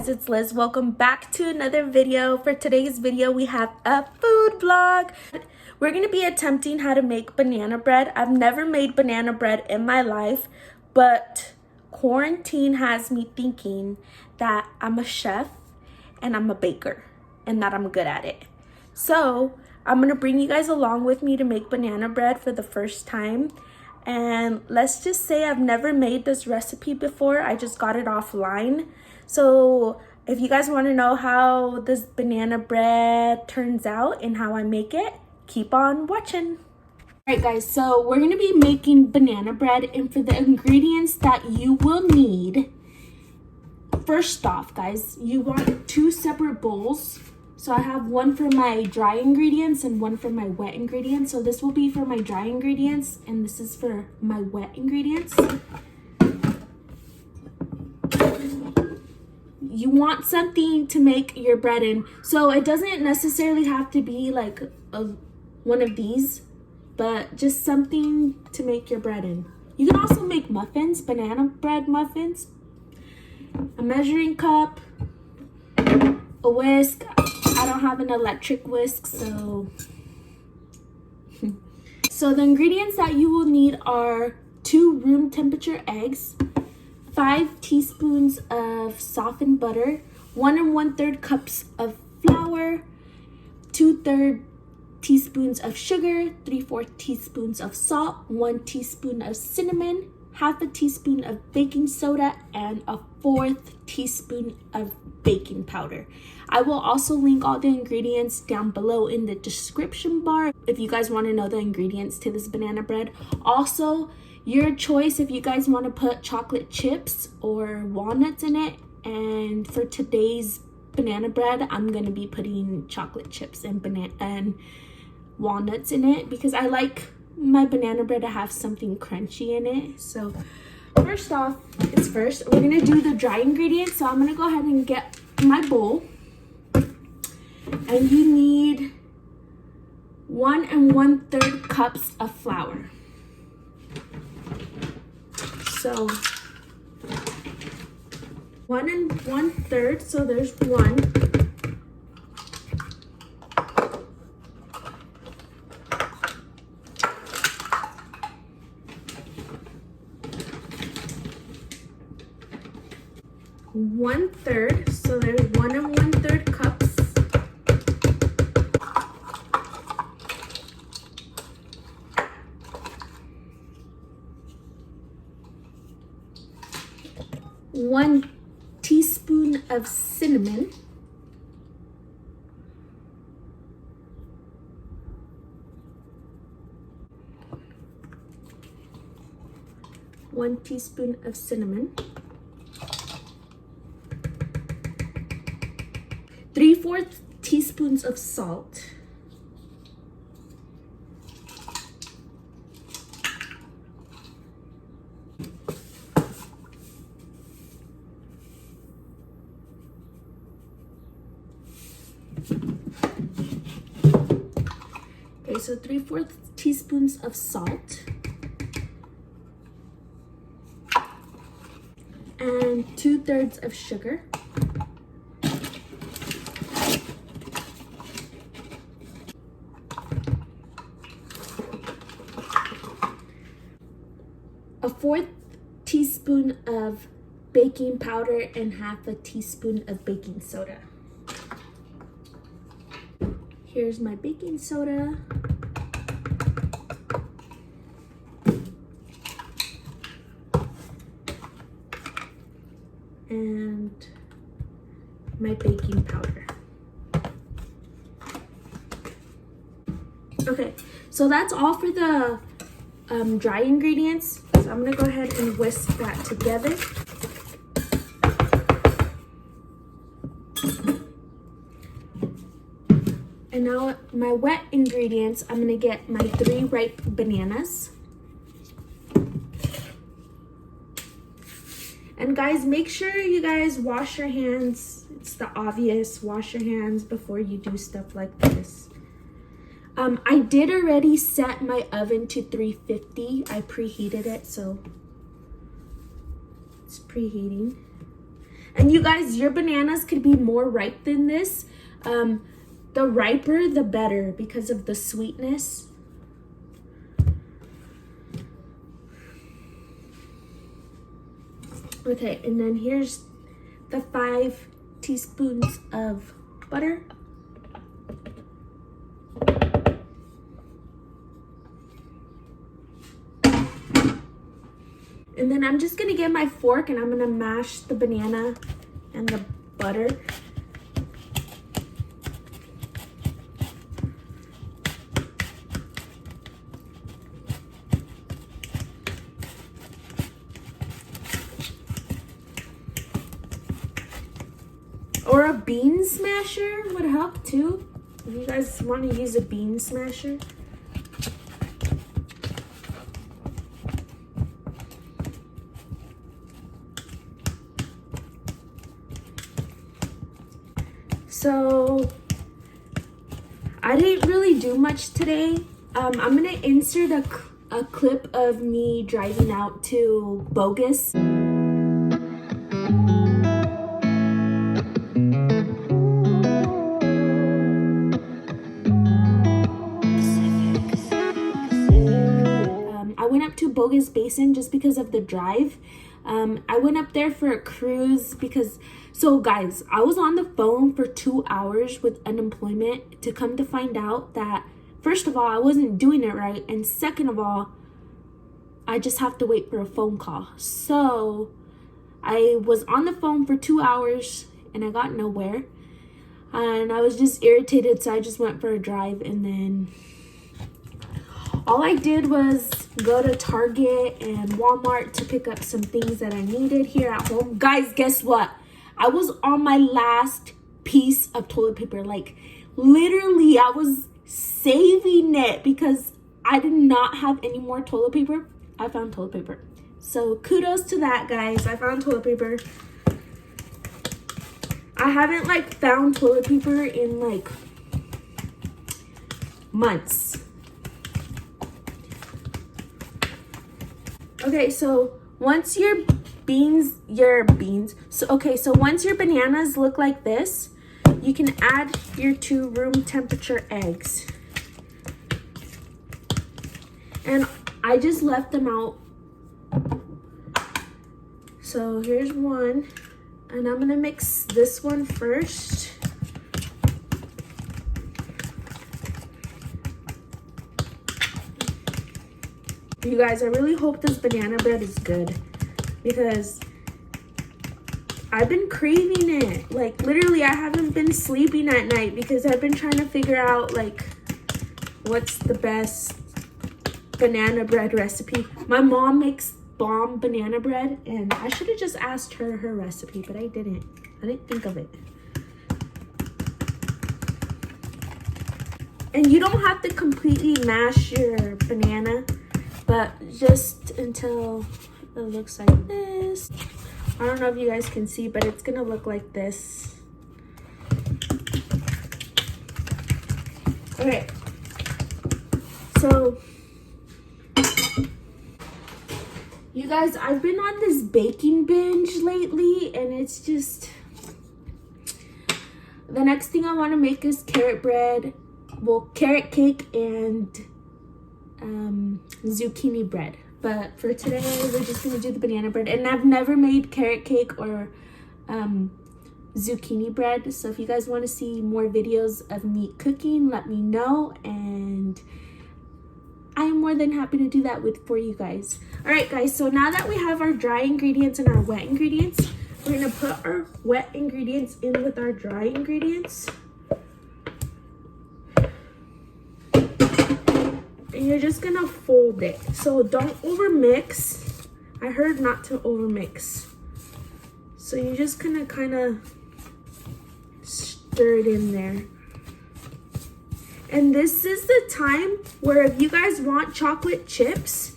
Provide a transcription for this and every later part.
guys, it's Liz. Welcome back to another video. For today's video, we have a food vlog. We're going to be attempting how to make banana bread. I've never made banana bread in my life, but quarantine has me thinking that I'm a chef and I'm a baker and that I'm good at it. So I'm going to bring you guys along with me to make banana bread for the first time. And let's just say I've never made this recipe before. I just got it offline. So if you guys want to know how this banana bread turns out and how I make it, keep on watching. Alright guys, so we're going to be making banana bread, and for the ingredients that you will need, first off guys, you want 2 separate bowls. So I have one for my dry ingredients and one for my wet ingredients. So this will be for my dry ingredients and this is for my wet ingredients. You want something to make your bread in. So it doesn't necessarily have to be like one of these, but just something to make your bread in. You can also make muffins, banana bread muffins, a measuring cup, a whisk. I don't have an electric whisk, so the ingredients that you will need are 2 room temperature eggs, 5 teaspoons of softened butter, 1 1/3 cups of flour, 2/3 teaspoons of sugar, 3/4 teaspoons of salt, 1 teaspoon of cinnamon, 1/2 teaspoon of baking soda, and a 1/4 teaspoon of baking powder. I will also link all the ingredients down below in the description bar if you guys want to know the ingredients to this banana bread. Also, your choice if you guys want to put chocolate chips or walnuts in it. And for today's banana bread, I'm going to be putting chocolate chips and walnuts in it because I like my banana bread to have something crunchy in it. So first off, we're going to do the dry ingredients. So I'm going to go ahead and get my bowl. And you need 1 1/3 cups of flour. So 1 1/3, so there's 1. One third, so there's 1 1/3 cups. One teaspoon of cinnamon, 1 teaspoon of cinnamon, 3/4 teaspoons of salt, okay, so 3/4 teaspoons of salt and 2/3 of sugar. A 1/4 teaspoon of baking powder and 1/2 teaspoon of baking soda. Here's my baking soda. And my baking powder. Okay, so that's all for the dry ingredients. So I'm gonna go ahead and whisk that together. And now my wet ingredients, I'm gonna get my 3 ripe bananas. And guys, make sure you guys wash your hands. It's the obvious, wash your hands before you do stuff like this. I did already set my oven to 350. I preheated it, so it's preheating. And you guys, your bananas could be more ripe than this. The riper, the better because of the sweetness. Okay, and then here's the 5 teaspoons of butter. And then I'm just gonna get my fork and I'm gonna mash the banana and the butter. Or a bean smasher would help too. If you guys want to use a bean smasher. So I didn't really do much today. I'm gonna insert a clip of me driving out to Bogus. I went up to Bogus Basin just because of the drive. I went up there for a cruise because, so guys, I was on the phone for 2 hours with unemployment to come to find out that, first of all, I wasn't doing it right. And second of all, I just have to wait for a phone call. So I was on the phone for 2 hours and I got nowhere. And I was just irritated. So I just went for a drive, and then all I did was go to Target and Walmart to pick up some things that I needed here at home. Guys, guess what? I was on my last piece of toilet paper. Like, literally, I was saving it because I did not have any more toilet paper. I found toilet paper. So, kudos to that, guys. I found toilet paper. I haven't, like, found toilet paper in, like, months. Okay, so once your so once your bananas look like this, you can add your 2 room temperature eggs. And I just left them out. So here's one, and I'm gonna mix this one first. You guys, I really hope this banana bread is good because I've been craving it. Like, literally, I haven't been sleeping at night because I've been trying to figure out, like, what's the best banana bread recipe. My mom makes bomb banana bread, and I should have just asked her recipe, but I didn't. I didn't think of it. And you don't have to completely mash your banana, but just until it looks like this. I don't know if you guys can see, but it's gonna look like this. Okay, so you guys, I've been on this baking binge lately, and it's just, the next thing I want to make is carrot bread, well, carrot cake and zucchini bread. But for today, we're just gonna do the banana bread. And I've never made carrot cake or zucchini bread. So if you guys want to see more videos of me cooking, let me know, and I am more than happy to do that for you guys. All right, guys, so now that we have our dry ingredients and our wet ingredients, we're gonna put our wet ingredients in with our dry ingredients. And you're just gonna fold it. So don't overmix. I heard not to overmix. So you're just gonna kind of stir it in there. And this is the time where if you guys want chocolate chips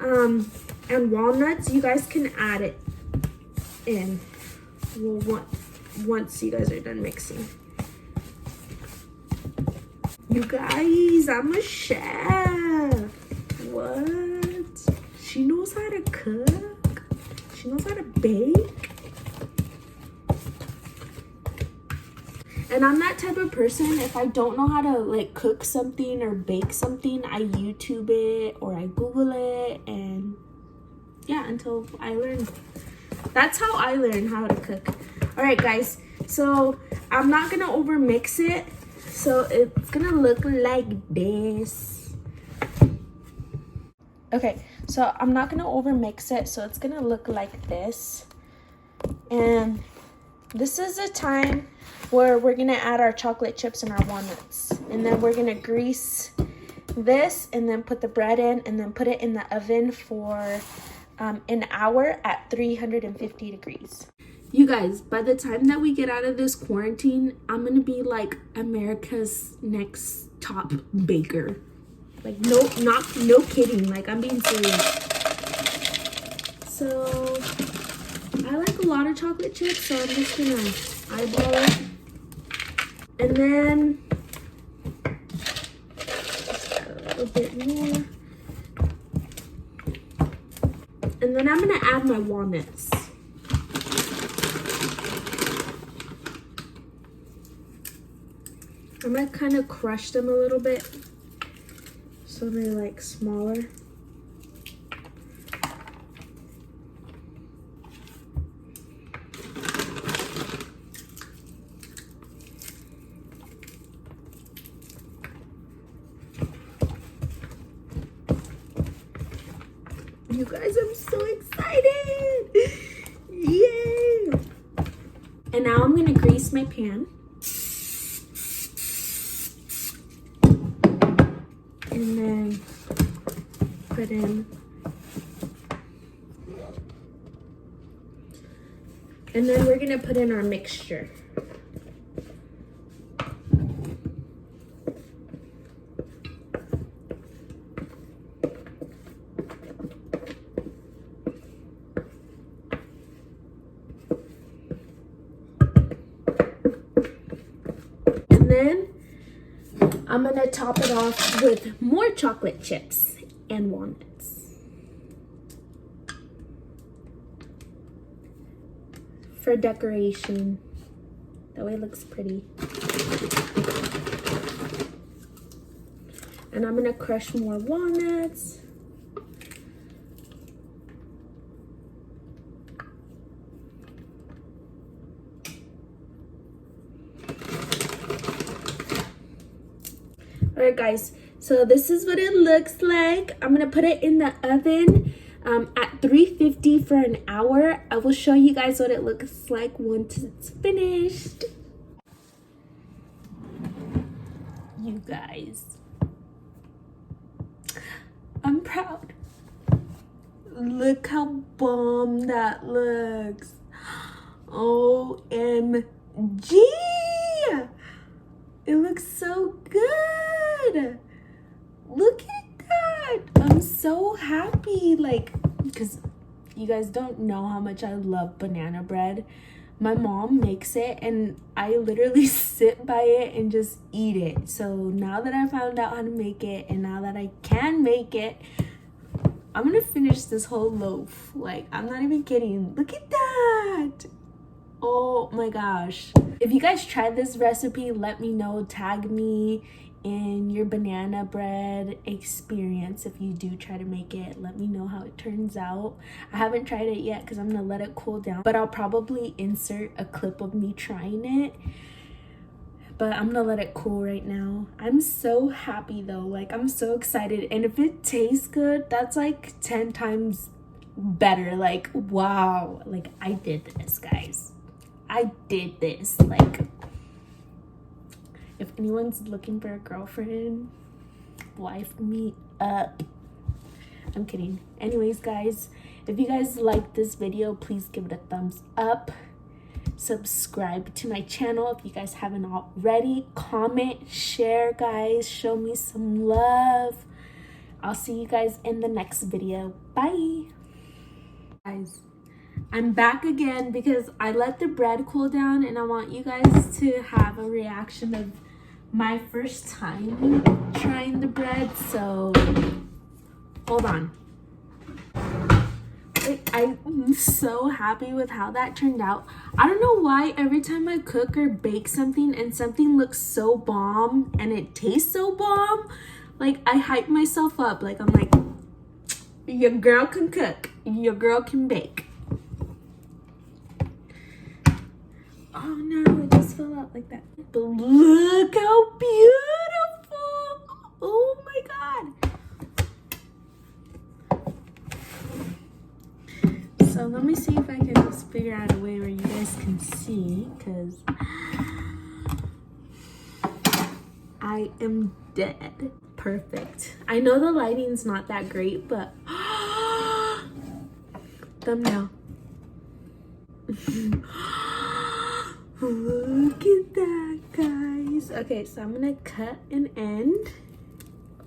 and walnuts, you guys can add it in. Well, once you guys are done mixing. You guys, I'm a chef. What? She knows how to cook. She knows how to bake. And I'm that type of person, if I don't know how to like cook something or bake something, I YouTube it or I Google it, and yeah, until I learn. That's how I learn how to cook. All right, guys, so I'm not gonna over mix it, so it's gonna look like this. Okay, so I'm not gonna over mix it, so it's gonna look like this. And this is the time where we're gonna add our chocolate chips and our walnuts, and then we're gonna grease this and then put the bread in and then put it in the oven for an hour at 350 degrees. You guys, by the time that we get out of this quarantine, I'm gonna be like America's next top baker. Like, no kidding, like, I'm being serious. So I like a lot of chocolate chips, so I'm just gonna eyeball it. And then just add a little bit more. And then I'm gonna add my walnuts. I'm gonna kind of crush them a little bit so they're like smaller. You guys, I'm so excited! Yay! And now I'm gonna grease my pan. And then put in. And then we're gonna put in our mixture. And then I'm gonna top it off with more chocolate chips and walnuts for decoration. That way it looks pretty. And I'm gonna crush more walnuts. Alright guys, so this is what it looks like. I'm gonna put it in the oven at 350 for an hour. I will show you guys what it looks like once it's finished. You guys, I'm proud. Look how bomb that looks. OMG! It looks so good. Look at that. I'm so happy. Like, because you guys don't know how much I love banana bread. My mom makes it and I literally sit by it and just eat it. So now that I found out how to make it and now that I can make it, I'm gonna finish this whole loaf. Like, I'm not even kidding. Look at that. Oh my gosh. If you guys tried this recipe, let me know. Tag me in your banana bread experience. If you do try to make it, let me know how it turns out. I haven't tried it yet because I'm gonna let it cool down, but I'll probably insert a clip of me trying it. But I'm gonna let it cool right now. I'm so happy though. Like, I'm so excited. And if it tastes good, that's like 10 times better. Like, wow. Like, I did this, guys. I did this. Like, if anyone's looking for a girlfriend, wife me up. I'm kidding. Anyways, guys, if you guys like this video, please give it a thumbs up. Subscribe to my channel if you guys haven't already. Comment, share, guys. Show me some love. I'll see you guys in the next video. Bye. Guys, I'm back again because I let the bread cool down and I want you guys to have a reaction of my first time trying the bread. So hold on. I'm so happy with how that turned out. I don't know why every time I cook or bake something and something looks so bomb and it tastes so bomb, like I hype myself up. Like I'm like, your girl can cook, your girl can bake. Oh no, it just fell out like that. But look how beautiful. Oh my God. So let me see if I can just figure out a way where you guys can see, because I am dead. Perfect. I know the lighting's not that great, but thumbnail. Look at that, guys. Okay, so I'm gonna cut an end.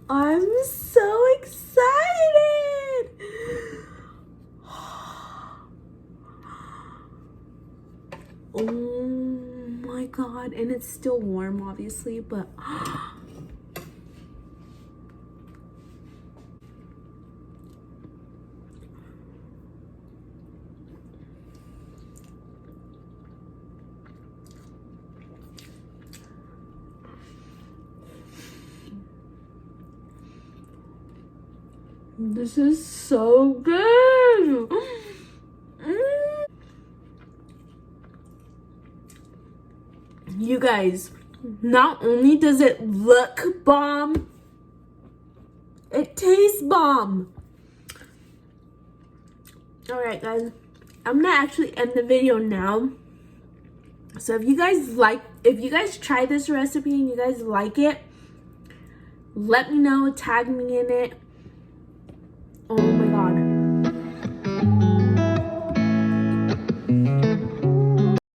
I'm so excited. Oh my God, and it's still warm obviously, but this is so good. You guys, not only does it look bomb, it tastes bomb. All right, guys, I'm gonna actually end the video now. So if you guys try this recipe and you guys like it, let me know, tag me in it. Oh my